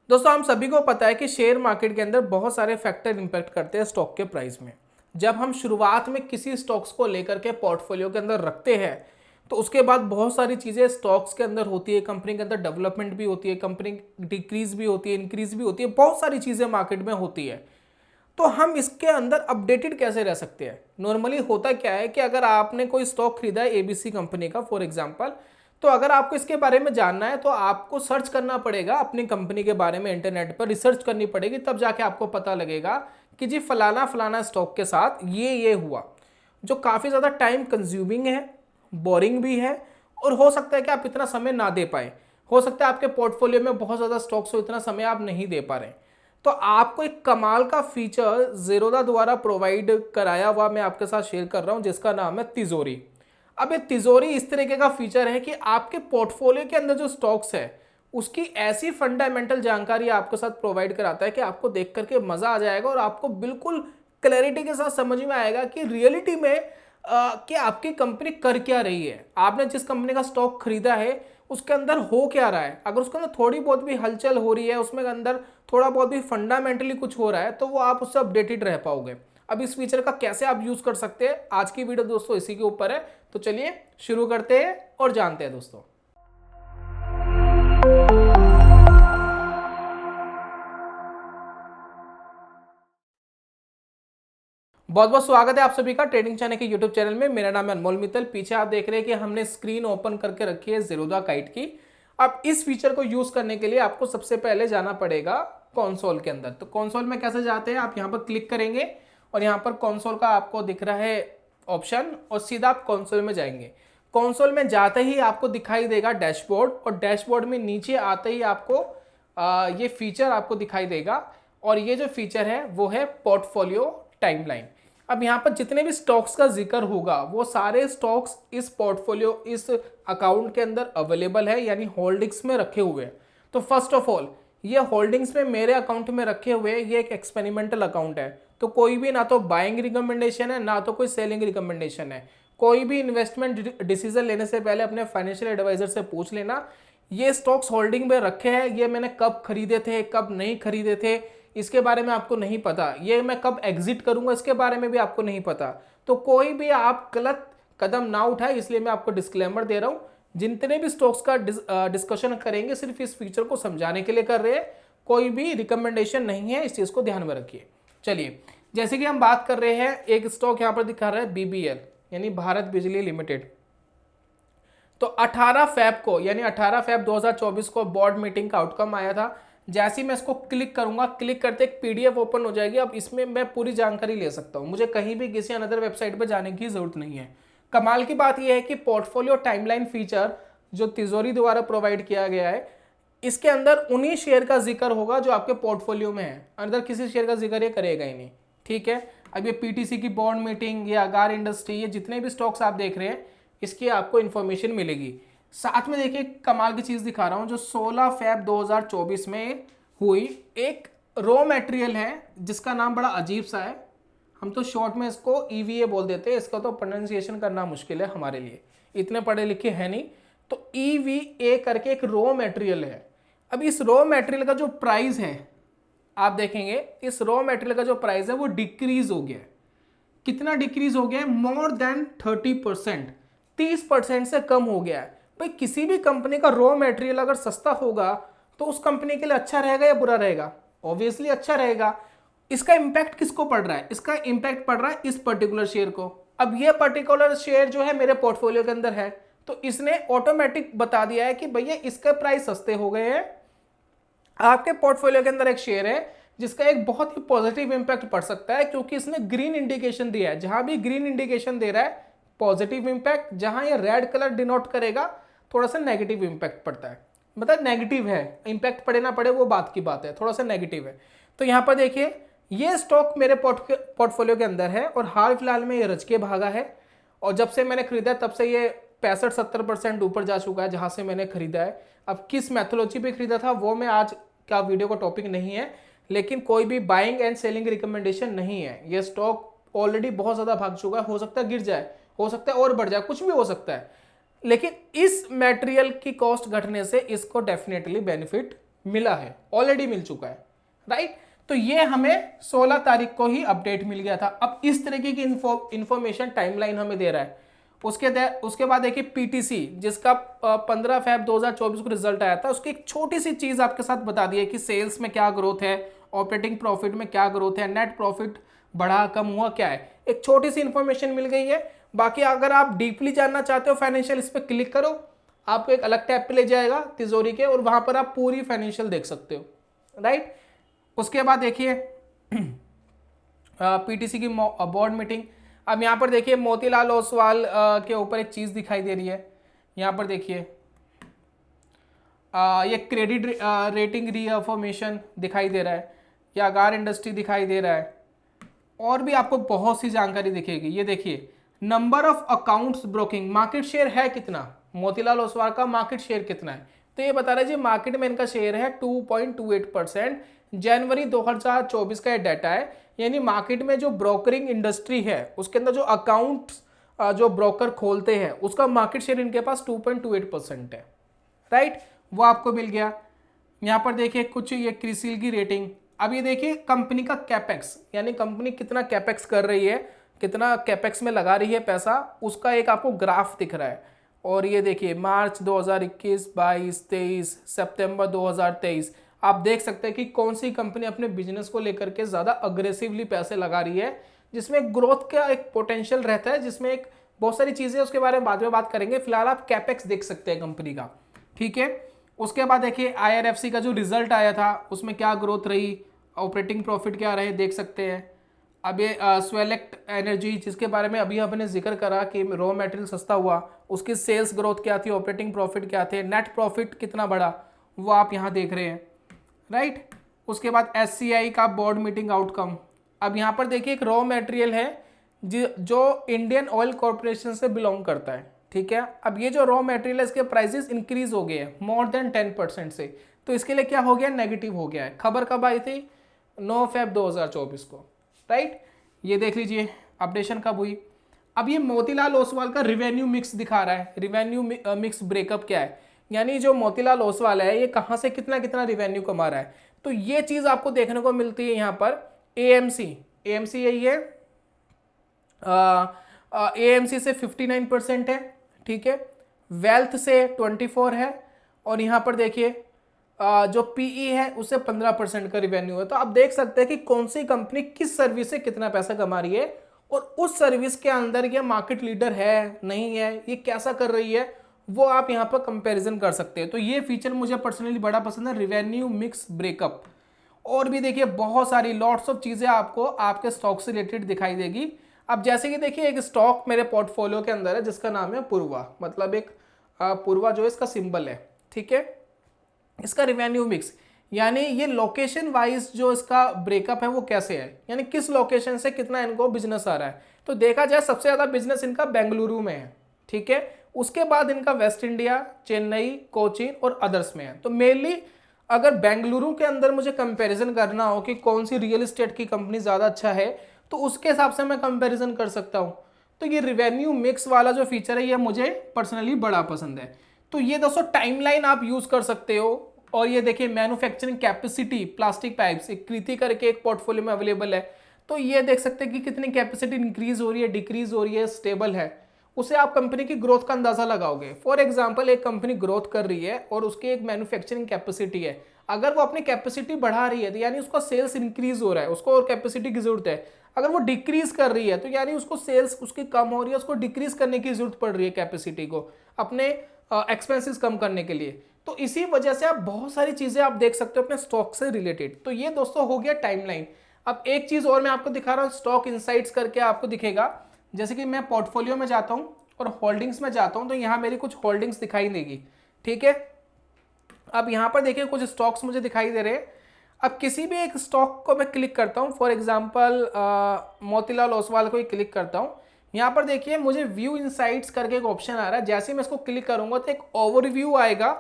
दोस्तों हम सभी को पता है कि शेयर मार्केट के अंदर बहुत सारे फैक्टर इंपैक्ट करते हैं स्टॉक के प्राइस में। जब हम शुरुआत में किसी स्टॉक्स को लेकर के पोर्टफोलियो के अंदर रखते हैं तो उसके बाद बहुत सारी चीज़ें स्टॉक्स के अंदर होती है, कंपनी के अंदर डेवलपमेंट भी होती है, कंपनी डिक्रीज भी होती है, इंक्रीज भी होती है, बहुत सारी चीज़ें मार्केट में होती है। तो हम इसके अंदर अपडेटेड कैसे रह सकते हैं? नॉर्मली होता क्या है कि अगर आपने कोई स्टॉक खरीदा है एबीसी कंपनी का फॉर एग्जांपल, तो अगर आपको इसके बारे में जानना है तो आपको सर्च करना पड़ेगा, अपनी कंपनी के बारे में इंटरनेट पर रिसर्च करनी पड़ेगी, तब जाके आपको पता लगेगा कि जी फलाना फलाना स्टॉक के साथ ये हुआ, जो काफ़ी ज़्यादा टाइम कंज्यूमिंग है, बोरिंग भी है, और हो सकता है कि आप इतना समय ना दे पाए। हो सकता है आपके पोर्टफोलियो में बहुत ज़्यादा स्टॉक्स हो, इतना समय आप नहीं दे पा रहे। तो आपको एक कमाल का फीचर ज़ीरोधा द्वारा प्रोवाइड कराया हुआ मैं आपके साथ शेयर कर रहा हूं, जिसका नाम है तिजोरी। अब ये तिजोरी इस तरीके का फीचर है कि आपके पोर्टफोलियो के अंदर जो स्टॉक्स है उसकी ऐसी फंडामेंटल जानकारी आपके साथ प्रोवाइड कराता है कि आपको देख करके मजा आ जाएगा और आपको बिल्कुल क्लैरिटी के साथ समझ में आएगा कि रियलिटी में कि आपकी कंपनी कर क्या रही है। आपने जिस कंपनी का स्टॉक खरीदा है उसके अंदर हो क्या रहा है। अगर उसके अंदर थोड़ी बहुत भी हलचल हो रही है, उसमें अंदर थोड़ा बहुत भी फंडामेंटली कुछ हो रहा है, तो वो आप उससे अपडेटेड रह पाओगे। अब इस फीचर का कैसे आप यूज कर सकते हैं, आज की वीडियो दोस्तों इसी के ऊपर है। तो चलिए शुरू करते हैं और जानते हैं दोस्तों। बहुत बहुत स्वागत है आप सभी का ट्रेडिंग चैनल के यूट्यूब चैनल में। मेरा नाम है अनमोल मित्तल। पीछे आप देख रहे हैं कि हमने स्क्रीन ओपन करके रखी है ज़ीरोधा काइट की। अब इस फीचर को यूज करने के लिए आपको सबसे पहले जाना पड़ेगा कंसोल के अंदर। तो कंसोल में कैसे जाते हैं, आप यहाँ पर क्लिक करेंगे और यहाँ पर कंसोल का आपको दिख रहा है ऑप्शन, और सीधा आप कंसोल में जाएंगे। कंसोल में जाते ही आपको दिखाई देगा डैशबोर्ड, और डैशबोर्ड में नीचे आते ही आपको ये फीचर आपको दिखाई देगा। और ये जो फीचर है वो है पोर्टफोलियो टाइमलाइन। अब यहाँ पर जितने भी स्टॉक्स का जिक्र होगा वो सारे स्टॉक्स इस पोर्टफोलियो, इस अकाउंट के अंदर अवेलेबल है, यानी होल्डिंग्स में रखे हुए हैं। तो फर्स्ट ऑफ ऑल ये होल्डिंग्स में मेरे अकाउंट में रखे हुए ये एक एक्सपेरिमेंटल अकाउंट है। तो कोई भी ना तो बाइंग रिकमेंडेशन है ना तो कोई सेलिंग रिकमेंडेशन है। कोई भी इन्वेस्टमेंट डिसीजन लेने से पहले अपने फाइनेंशियल एडवाइजर से पूछ लेना ये स्टॉक्स होल्डिंग में रखे हैं, ये मैंने कब खरीदे थे, कब नहीं खरीदे थे, इसके बारे में आपको नहीं पता। ये मैं कब एग्जिट करूंगा इसके बारे में भी आपको नहीं पता। तो कोई भी आप गलत कदम ना उठाए, इसलिए मैं आपको डिस्क्लेमर दे रहा हूं। जितने भी स्टॉक्स का डिस्कशन करेंगे सिर्फ इस फीचर को समझाने के लिए कर रहे हैं, कोई भी रिकमेंडेशन नहीं है, इस चीज को ध्यान में रखिए। चलिए, जैसे कि हम बात कर रहे हैं, एक स्टॉक यहां पर दिखा रहा है बीबीएल यानी भारत बिजली लिमिटेड। तो 18 फैब को यानी 18 फैब 2024 को बोर्ड मीटिंग का आउटकम आया था। जैसे ही मैं इसको क्लिक करूंगा, क्लिक करते एक पीडीएफ ओपन हो जाएगी। अब इसमें मैं पूरी जानकारी ले सकता हूं, मुझे कहीं भी किसी अनदर वेबसाइट पर जाने की जरूरत नहीं है। कमाल की बात यह है कि पोर्टफोलियो टाइमलाइन फीचर जो तिजोरी द्वारा प्रोवाइड किया गया है, इसके अंदर उन्हीं शेयर का जिक्र होगा जो आपके पोर्टफोलियो में है, अंदर किसी शेयर का जिक्र ये करेगा ही नहीं। ठीक है, अब ये पीटीसी की बोर्ड मीटिंग या अगार इंडस्ट्री, ये जितने भी स्टॉक्स आप देख रहे हैं इसकी आपको इन्फॉर्मेशन मिलेगी। साथ में देखिए कमाल की चीज दिखा रहा हूं, जो 16 फैब 2024 में हुई एक रॉ मटेरियल है जिसका नाम बड़ा अजीब सा है। हम तो शॉर्ट में इसको ईवीए बोल देते हैं, इसका तो प्रोनाउंसिएशन करना मुश्किल है हमारे लिए, इतने पढ़े लिखे हैं नहीं। तो ईवीए करके एक रॉ मटेरियल है। अब इस रॉ मटेरियल का जो प्राइस है आप देखेंगे, इस रॉ मटेरियल का जो प्राइस है वो डिक्रीज हो गया। कितना डिक्रीज हो गया है? मोर देन 30%, 30% से कम हो गया है। भाई किसी भी कंपनी का रॉ मटेरियल अगर सस्ता होगा तो उस कंपनी के लिए अच्छा रहेगा या बुरा रहेगा? ऑब्वियसली अच्छा रहेगा। इसका इंपैक्ट किसको पड़ रहा है? इसका इंपैक्ट पड़ रहा है इस पर्टिकुलर शेयर को। अब ये पर्टिकुलर शेयर जो है मेरे पोर्टफोलियो के अंदर है, तो इसने ऑटोमेटिक बता दिया है कि भैया इसके प्राइस सस्ते हो गए हैं। आपके पोर्टफोलियो के अंदर एक शेयर है जिसका एक बहुत ही पॉजिटिव इंपैक्ट पड़ सकता है, क्योंकि इसने ग्रीन इंडिकेशन दिया है। जहां भी ग्रीन इंडिकेशन दे रहा है पॉजिटिव इंपैक्ट, जहां ये रेड कलर डिनोट करेगा थोड़ा सा नेगेटिव इंपैक्ट पड़ता है। मतलब नेगेटिव है, इंपैक्ट पड़े ना पड़े वो बात की बात है, थोड़ा सा नेगेटिव है। तो यहां पर देखिए ये स्टॉक मेरे पोर्टफोलियो के अंदर है और हाल फिलहाल में ये रच के भागा है। और जब से मैंने खरीदा तब से ये 65-70% ऊपर जा चुका है जहां से मैंने खरीदा है। अब किस मैथोलॉजी पे खरीदा था वो मैं आज का वीडियो का टॉपिक नहीं है, लेकिन कोई भी बाइंग एंड सेलिंग रिकमेंडेशन नहीं है। ये स्टॉक ऑलरेडी बहुत ज्यादा भाग चुका है, हो सकता है गिर जाए, हो सकता है और बढ़ जाए, कुछ भी हो सकता है। लेकिन इस मटेरियल की कॉस्ट घटने से इसको डेफिनेटली बेनिफिट मिला है, ऑलरेडी मिल चुका है, राइट। तो ये हमें 16 तारीख को ही अपडेट मिल गया था। अब इस तरीके की इंफॉर्मेशन टाइमलाइन हमें दे रहा है। उसके बाद देखिए पीटीसी जिसका 15 फरवरी 2024 को रिजल्ट आया था, उसकी एक छोटी सी चीज आपके साथ बता दी है कि सेल्स में क्या ग्रोथ है, ऑपरेटिंग प्रॉफिट में क्या ग्रोथ है, नेट प्रॉफिट बढ़ा कम हुआ क्या है, एक छोटी सी इंफॉर्मेशन मिल गई है। बाकी अगर आप डीपली जानना चाहते हो फाइनेंशियल, इस पर क्लिक करो, आपको एक अलग टैब पे ले जाएगा तिजोरी के, और वहां पर आप पूरी फाइनेंशियल देख सकते हो, राइट। उसके बाद देखिए पीटीसी की बोर्ड मीटिंग। अब यहाँ पर देखिए मोतीलाल ओसवाल के ऊपर एक चीज दिखाई दे रही है। यहाँ पर देखिए ये क्रेडिट रेटिंग रीअफर्मेशन दिखाई दे रहा है, या अगार इंडस्ट्री दिखाई दे रहा है, और भी आपको बहुत सी जानकारी दिखेगी। ये देखिए number of accounts broking, market share है कितना, मोतीलाल ओसवाल का मार्केट शेयर कितना है, तो ये बता रहा है जी मार्केट में इनका शेयर है 2.28%। जनवरी 2024 का ये डाटा है, यानी मार्केट में जो ब्रोकरिंग इंडस्ट्री है उसके अंदर जो अकाउंट जो ब्रोकर खोलते हैं उसका मार्केट शेयर इनके पास 2.28% है, राइट। वो आपको मिल गया। यहाँ पर देखिए कुछ ये क्रिसिल की रेटिंग। अब ये देखिए कंपनी का कैपेक्स, यानी कंपनी कितना कैपेक्स कर रही है, कितना कैपेक्स में लगा रही है पैसा, उसका एक आपको ग्राफ दिख रहा है। और ये देखिए मार्च 2021, 22, 23, सितंबर 2023, आप देख सकते हैं कि कौन सी कंपनी अपने बिजनेस को लेकर के ज़्यादा अग्रेसिवली पैसे लगा रही है, जिसमें ग्रोथ का एक पोटेंशियल रहता है, जिसमें एक बहुत सारी चीज़ें उसके बारे में बाद में बात करेंगे। फिलहाल आप कैपेक्स देख सकते हैं कंपनी का, ठीक है। उसके बाद देखिए IRFC का जो रिजल्ट आया था उसमें क्या ग्रोथ रही, ऑपरेटिंग प्रॉफिट क्या रहे, देख सकते हैं। अब ये स्वेलेक्ट एनर्जी जिसके बारे में अभी हमने जिक्र करा कि रॉ मटेरियल सस्ता हुआ, उसकी सेल्स ग्रोथ क्या थी, ऑपरेटिंग प्रॉफिट क्या थे, नेट प्रॉफिट कितना बढ़ा, वो आप यहाँ देख रहे हैं, राइट। उसके बाद SCI का बोर्ड मीटिंग आउटकम। अब यहाँ पर देखिए एक रॉ मटेरियल है जो इंडियन ऑयल कॉरपोरेशन से बिलोंग करता है, ठीक है। अब ये जो रॉ मटेरियल है इसके प्राइसेस इंक्रीज हो गए हैं मोर देन 10% से, तो इसके लिए क्या हो गया, नेगेटिव हो गया है। खबर कब आई थी, 9 फरवरी 2024 को, राइट। ये देख लीजिए अपडेशन कब हुई। अब ये मोतीलाल ओसवाल का रिवेन्यू मिक्स दिखा रहा है, रिवेन्यू मिक्स ब्रेकअप क्या है, यानी जो मोतीलाल ओसवाल है ये कहाँ से कितना कितना रिवेन्यू कमा रहा है। तो ये चीज़ आपको देखने को मिलती है यहाँ पर। AMC यही है, AMC से 59% है, ठीक है। वेल्थ से 24 है, और यहाँ पर देखिए जो PE है उससे 15% का रिवेन्यू है। तो आप देख सकते हैं कि कौन सी कंपनी किस सर्विस से कितना पैसा कमा रही है, और उस सर्विस के अंदर ये मार्केट लीडर है नहीं है, ये कैसा कर रही है, वो आप यहाँ पर कंपैरिजन कर सकते हैं। तो ये फीचर मुझे पर्सनली बड़ा पसंद है, रिवेन्यू मिक्स ब्रेकअप। और भी देखिए बहुत सारी लॉट्स ऑफ चीज़ें आपको आपके स्टॉक से रिलेटेड दिखाई देगी। अब जैसे कि देखिए एक स्टॉक मेरे पोर्टफोलियो के अंदर है जिसका नाम है पूर्वा, मतलब एक पूर्वा जो इसका सिंबल है, ठीक है। इसका रिवेन्यू मिक्स यानी ये लोकेशन वाइज जो इसका ब्रेकअप है वो कैसे है, यानी किस लोकेशन से कितना इनको बिजनेस आ रहा है। तो देखा जाए सबसे ज़्यादा बिजनेस इनका बेंगलुरु में है, ठीक है। उसके बाद इनका वेस्ट इंडिया, चेन्नई, कोचीन और अदर्स में है। तो मेनली अगर बेंगलुरु के अंदर मुझे कंपैरिजन करना हो कि कौन सी रियल एस्टेट की कंपनी ज़्यादा अच्छा है, तो उसके हिसाब से मैं कंपैरिजन कर सकता हूँ। तो ये रिवेन्यू मिक्स वाला जो फीचर है ये मुझे पर्सनली बड़ा पसंद है। तो ये दोस्तों टाइमलाइन आप यूज़ कर सकते हो। और ये देखिए मैन्युफैक्चरिंग कैपेसिटी प्लास्टिक पाइप्स, एक कृति करके एक पोर्टफोलियो में अवेलेबल है। तो ये देख सकते हैं कि कितनी कैपेसिटी इंक्रीज हो रही है, डिक्रीज हो रही है, स्टेबल है। उसे आप कंपनी की ग्रोथ का अंदाजा लगाओगे। फॉर एग्जांपल एक कंपनी ग्रोथ कर रही है और उसकी एक मैन्युफैक्चरिंग कैपेसिटी है, अगर वो अपनी कैपेसिटी बढ़ा रही है तो यानी उसका सेल्स इंक्रीज हो रहा है, उसको और कैपेसिटी की जरूरत है। अगर वो डिक्रीज कर रही है तो यानी उसको सेल्स उसकी कम हो रही है, उसको डिक्रीज करने की जरूरत पड़ रही है कैपेसिटी को अपने एक्सपेंसेस कम करने के लिए। तो इसी वजह से आप बहुत सारी चीजें आप देख सकते हो अपने स्टॉक से रिलेटेड। तो ये दोस्तों हो गया टाइमलाइन। अब एक चीज और मैं आपको दिखा रहा हूँ, स्टॉक इनसाइट्स करके आपको दिखेगा। जैसे कि मैं पोर्टफोलियो में जाता हूँ और होल्डिंग्स में जाता हूँ तो यहाँ मेरी कुछ होल्डिंग्स दिखाई देगी, ठीक है। अब यहाँ पर देखिए कुछ स्टॉक्स मुझे दिखाई दे रहे हैं। अब किसी भी एक स्टॉक को मैं क्लिक करता हूँ, फॉर एग्जांपल मोतीलाल ओसवाल को ही क्लिक करता हूँ। यहाँ पर देखिए मुझे व्यू इनसाइट्स करके एक ऑप्शन आ रहा है। जैसे मैं इसको क्लिक करूँगा तो एक ओवरव्यू आएगा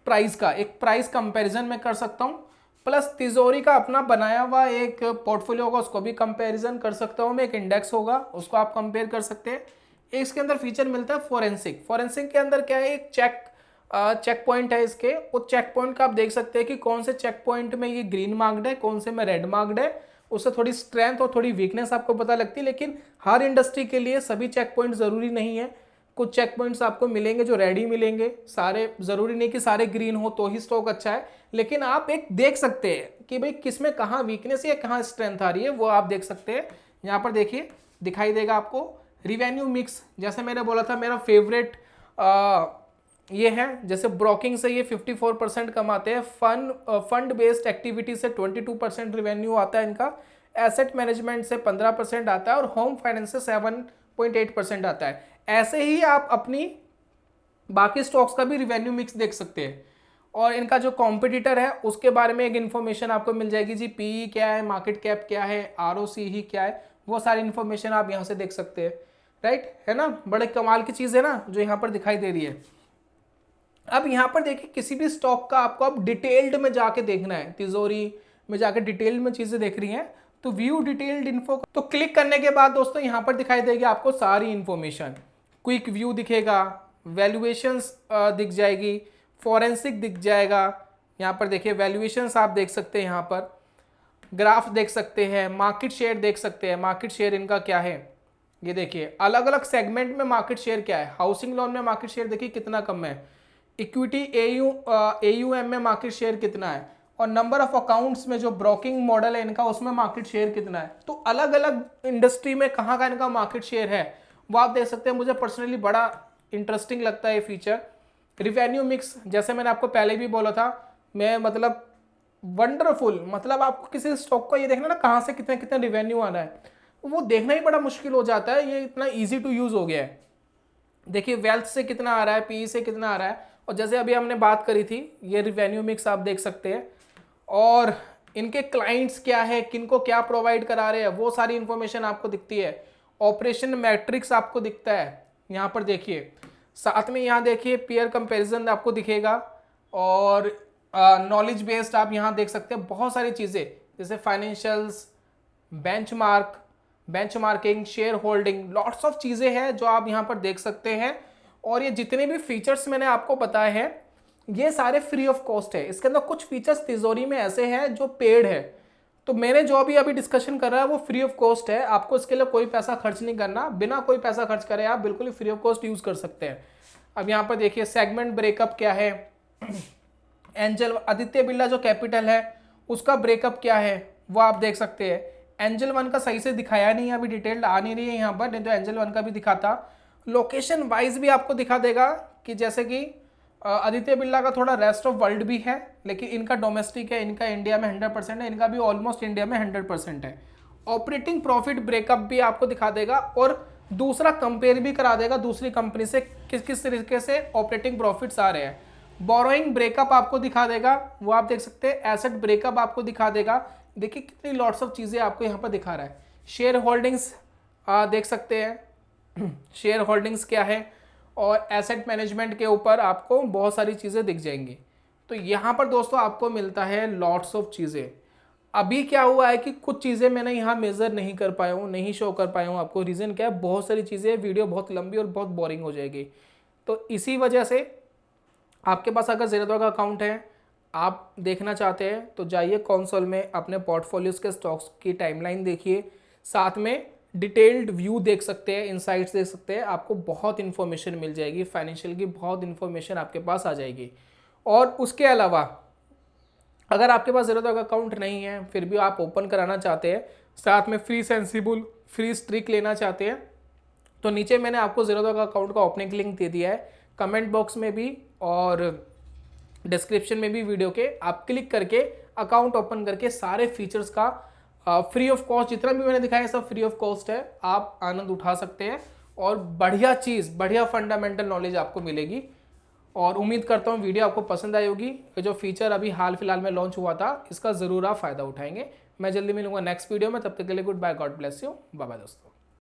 प्राइस का, एक प्राइस कंपैरिजन मैं कर सकता हूँ, प्लस तिजोरी का अपना बनाया हुआ एक पोर्टफोलियो होगा उसको भी कंपैरिजन कर सकता हूँ मैं, एक इंडेक्स होगा उसको आप कंपेयर कर सकते हैं। इसके अंदर फीचर मिलता है फोरेंसिक। फोरेंसिक के अंदर क्या है, एक चेक चेक पॉइंट है इसके, वो चेक पॉइंट का आप देख सकते हैं कि कौन से चेक पॉइंट में ये ग्रीन मार्क्ड है, कौन से में रेड मार्क्ड है। उससे थोड़ी स्ट्रेंथ और थोड़ी वीकनेस आपको पता लगती है। लेकिन हर इंडस्ट्री के लिए सभी चेक पॉइंट ज़रूरी नहीं है। कुछ चेक पॉइंट्स आपको मिलेंगे जो रेडी मिलेंगे, सारे ज़रूरी नहीं कि सारे ग्रीन हो तो ही स्टॉक अच्छा है। लेकिन आप एक देख सकते हैं कि भाई किस में कहाँ वीकनेस या कहाँ स्ट्रेंथ आ रही है, वो आप देख सकते हैं। यहाँ पर देखिए दिखाई देगा आपको रिवेन्यू मिक्स। जैसे मैंने बोला था मेरा फेवरेट ये है, जैसे ब्रोकिंग से ये 54% कमाते हैं, फंड बेस्ड एक्टिविटी से 22% रिवेन्यू आता है इनका, एसेट मैनेजमेंट से 15% आता है और होम फाइनेंस से 7.8% आता है। ऐसे ही आप अपनी बाकी स्टॉक्स का भी रिवेन्यू मिक्स देख सकते हैं। और इनका जो कॉम्पिटिटर है उसके बारे में एक इन्फॉर्मेशन आपको मिल जाएगी जी, पीई क्या है, मार्केट कैप क्या है, आरओसी क्या है, वो सारी इन्फॉर्मेशन आप यहाँ से देख सकते हैं। राइट है ना, बड़े कमाल की चीज़ है ना जो यहाँ पर दिखाई दे रही है। अब यहाँ पर देखिए किसी भी स्टॉक का आपको अब डिटेल्ड में जाके देखना है, तिजोरी में जाके डिटेल्ड में चीज़ें देख रही हैं तो व्यू डिटेल्ड इन्फो तो क्लिक करने के बाद दोस्तों यहाँ पर दिखाई देगी आपको सारी इन्फॉर्मेशन। क्विक व्यू दिखेगा, वैल्यूएशंस दिख जाएगी, फॉरेंसिक दिख जाएगा। यहाँ पर देखिए वैल्यूएशंस आप देख सकते हैं, यहाँ पर ग्राफ देख सकते हैं, मार्केट शेयर देख सकते हैं, मार्केट शेयर इनका क्या है ये देखिए, अलग अलग सेगमेंट में मार्केट शेयर क्या है। हाउसिंग लोन में मार्केट शेयर देखिए कितना कम है, इक्विटी AUM में मार्केट शेयर कितना है, और नंबर ऑफ अकाउंट्स में जो ब्रोकिंग मॉडल है इनका उसमें मार्केट शेयर कितना है। तो अलग अलग इंडस्ट्री में कहाँ का इनका मार्केट शेयर है वो आप देख सकते हैं। मुझे पर्सनली बड़ा इंटरेस्टिंग लगता है ये फीचर। रिवेन्यू मिक्स जैसे मैंने आपको पहले भी बोला था, मैं मतलब वंडरफुल, मतलब आपको किसी स्टॉक को ये देखना ना कहाँ से कितने कितने रिवेन्यू आ रहा है वो देखना ही बड़ा मुश्किल हो जाता है। ये इतना ईजी टू यूज़ हो गया है। देखिए वेल्थ से कितना आ रहा है, पीई से कितना आ रहा है, और जैसे अभी हमने बात करी थी ये रिवेन्यू मिक्स आप देख सकते हैं। और इनके क्लाइंट्स क्या है, किनको क्या प्रोवाइड करा रहे हैं, वो सारी इंफॉर्मेशन आपको दिखती है। ऑपरेशन मैट्रिक्स आपको दिखता है यहाँ पर देखिए, साथ में यहाँ देखिए पीयर कंपैरिजन आपको दिखेगा, और नॉलेज बेस्ड आप यहाँ देख सकते हैं बहुत सारी चीज़ें जैसे financials, benchmarking, share holding, lots of चीज़ें हैं जो आप यहाँ पर देख सकते हैं। और ये जितने भी फीचर्स मैंने आपको बताए हैं ये सारे फ्री ऑफ कॉस्ट है। इसके अंदर कुछ फीचर्स तिजोरी में ऐसे हैं जो पेड है, तो मैंने जो अभी डिस्कशन कर रहा है वो फ्री ऑफ कॉस्ट है। आपको इसके लिए कोई पैसा खर्च नहीं करना, बिना कोई पैसा खर्च करे आप बिल्कुल ही फ्री ऑफ कॉस्ट यूज़ कर सकते हैं। अब यहाँ पर देखिए सेगमेंट ब्रेकअप क्या है, एंजल आदित्य बिरला जो कैपिटल है उसका ब्रेकअप क्या है वो आप देख सकते हैं। एंजल वन का सही से दिखाया नहीं है, अभी डिटेल्ड आ नहीं रही है यहाँ पर, नहीं तो एंजल वन का भी दिखाता। लोकेशन वाइज भी आपको दिखा देगा कि जैसे कि आदित्य बिरला का थोड़ा रेस्ट ऑफ वर्ल्ड भी है, लेकिन इनका डोमेस्टिक है, इनका इंडिया में 100% है, इनका भी ऑलमोस्ट इंडिया में 100% है। ऑपरेटिंग प्रॉफिट ब्रेकअप भी आपको दिखा देगा, और दूसरा कंपेयर भी करा देगा दूसरी कंपनी से किस किस तरीके से ऑपरेटिंग प्रॉफिट्स आ रहे हैं। बोरोइंग ब्रेकअप आपको दिखा देगा, वो आप देख सकते हैं। एसेट ब्रेकअप आपको दिखा देगा, देखिए कितनी लॉट्स ऑफ चीज़ें आपको यहाँ पर दिखा रहा है। शेयर होल्डिंग्स देख सकते हैं, शेयर होल्डिंग्स क्या है, और एसेट मैनेजमेंट के ऊपर आपको बहुत सारी चीज़ें दिख जाएंगी। तो यहाँ पर दोस्तों आपको मिलता है लॉट्स ऑफ चीज़ें। अभी क्या हुआ है कि कुछ चीज़ें मैंने यहाँ मेज़र नहीं कर पाया हूँ, नहीं शो कर पाया हूँ आपको। रीज़न क्या है, बहुत सारी चीज़ें, वीडियो बहुत लंबी और बहुत बोरिंग हो जाएगी। तो इसी वजह से आपके पास अगर ज़ेरोधा का अकाउंट है, आप देखना चाहते हैं तो जाइए कंसोल में अपने पोर्टफोलियोज़ के स्टॉक्स की टाइमलाइन देखिए, साथ में डिटेल्ड व्यू देख सकते हैं, इनसाइट्स देख सकते हैं, आपको बहुत इन्फॉर्मेशन मिल जाएगी, फाइनेंशियल की बहुत इन्फॉर्मेशन आपके पास आ जाएगी। और उसके अलावा अगर आपके पास ज़ेरोधा का अकाउंट नहीं है फिर भी आप ओपन कराना चाहते हैं, साथ में फ्री सेंसिबल फ्री स्ट्रिक लेना चाहते हैं, तो नीचे मैंने आपको ज़ेरोधा का अकाउंट का ओपनिंग लिंक दे दिया है, कमेंट बॉक्स में भी और डिस्क्रिप्शन में भी वीडियो के। आप क्लिक करके अकाउंट ओपन करके सारे फीचर्स का फ्री ऑफ कॉस्ट, जितना भी मैंने दिखाया सब फ्री ऑफ कॉस्ट है, आप आनंद उठा सकते हैं और बढ़िया चीज़, बढ़िया फंडामेंटल नॉलेज आपको मिलेगी। और उम्मीद करता हूँ वीडियो आपको पसंद आई होगी। ये जो फीचर अभी हाल फिलहाल में लॉन्च हुआ था इसका ज़रूर आप फ़ायदा उठाएंगे। मैं जल्दी मिलूंगा नेक्स्ट वीडियो में, तब तक के लिए goodbye, God bless you, bye bye दोस्तों।